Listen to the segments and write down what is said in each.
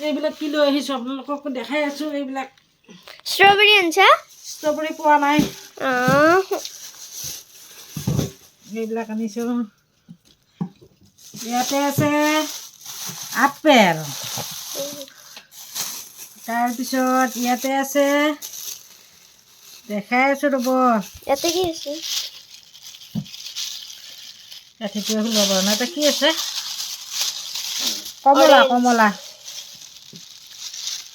এইবিলাক কি লৈ আহিছোঁ আপোনালোকক দেখাই আছোঁ। এইবিলাক ষ্ট্ৰবেৰী আনছা? ষ্ট্ৰবেৰী পোৱা নাই, এইবিলাক আনিছোঁ। ইয়াতে আছে আপেল, তাৰপিছত ইয়াতে আছে দেখাই আছোঁ ৰ'ব। ইয়াতে কি আছে? ৰাতিপুৱা ওলাব পৰা নাই। কি আছে? কমলা, কমলা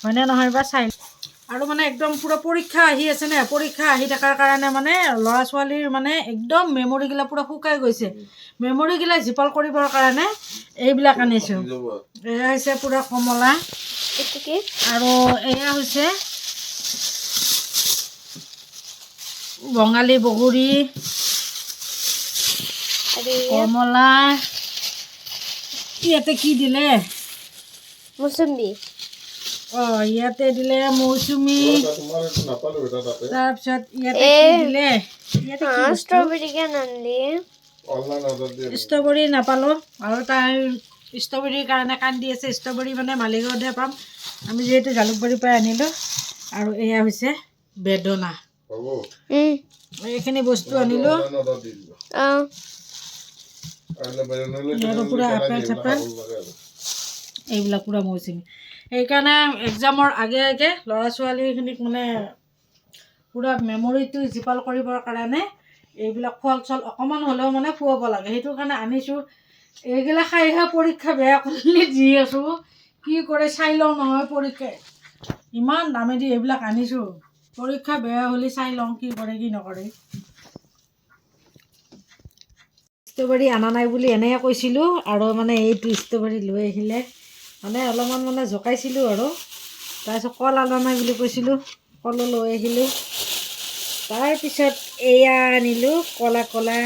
হয়নে নহয় বা চাই। আৰু মানে একদম পূৰা পৰীক্ষা আহি আছে নে, পৰীক্ষা আহি থকাৰ কাৰণে মানে ল'ৰা ছোৱালীৰ মানে একদম মেমৰিগিলা পূৰা শুকাই গৈছে। মেমৰিগিলা জিপাল কৰিবৰ কাৰণে এইবিলাক আনিছোঁ। এয়া হৈছে পূৰা কমলা আৰু এয়া হৈছে বঙালী বগৰী, কমলা। ইয়াতে কি দিলে? মৌচুমী। ইয়াতে দিলে মৌচুমী, তাৰপিছত ইয়াতে কি দিলে? ষ্ট্ৰবেৰী কেন আনলি? ষ্ট্ৰবেৰী নাপালোঁ আৰু তাই ষ্ট্ৰবেৰীৰ কাৰণে কান্দি আছে। ষ্ট্ৰবেৰী মানে মালিগাঁৱতহে পাম, আমি যিহেতু জালুকবাৰীৰ পৰা আনিলোঁ। আৰু এয়া হৈছে বেদনা। এইখিনি বস্তু আনিলোঁ। পূৰা আপেল চাপেল এইবিলাক পূৰা মৌচুমী। সেইকাৰণে এক্সামৰ আগে আগে ল'ৰা ছোৱালীখিনিক মানে পূৰা মেমৰিটো জিপাল কৰিবৰ কাৰণে এইবিলাক ফল চল অকণমান হ'লেও মানে খুৱাব লাগে। সেইটো কাৰণে আনিছোঁ। এইগিলা খাইহে পৰীক্ষা বেয়া কৰিলে যি আছোঁ কি কৰে চাই লওঁ নহয়। পৰীক্ষা ইমান দামেদি এইবিলাক আনিছোঁ, পৰীক্ষা বেয়া হ'লে চাই লওঁ কি কৰে কি নকৰে। ষ্ট্ৰবেৰী অনা নাই বুলি এনেকৈ কৈছিলোঁ আৰু মানে এইটো ষ্ট্ৰবেৰী লৈ আহিলে মানে অলপমান মানে জোকাইছিলোঁ আৰু। তাৰপিছত কল অনা নাই বুলি কৈছিলোঁ, কলো লৈ আহিলোঁ। তাৰপিছত এয়া আনিলোঁ কলা কলা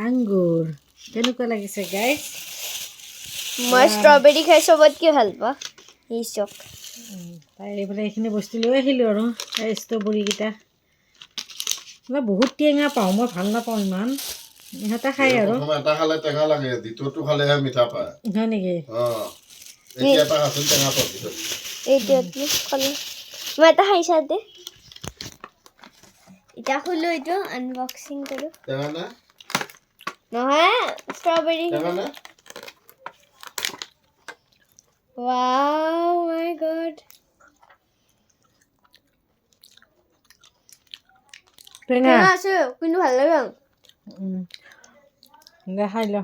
আংগুৰ। কেনেকুৱা লাগিছে গাইছ? মই ষ্ট্ৰবেৰী খাই চবতকৈ ভাল পাওঁ। এই চক তাই এইফালে এইখিনি বস্তু লৈ আহিলোঁ আৰু এই ষ্ট্ৰবেৰীকেইটা মই বহুত টেঙা পাওঁ, মই ভাল নাপাওঁ ইমান। ইহঁতে খাই আৰু এটা খালে টেঙা লাগে, দ্বিতীয়টো খালেহে মিঠা পায়। হয় নেকি? মই এটা খাইছা দে। এতিয়া খুলো, এইটো আনবক্সিং কৰোঁ। নহয় ষ্ট্ৰবেৰী। Wow, my God. টেঙা আছে কিন্তু ভাল লাগে। দেখাই ল।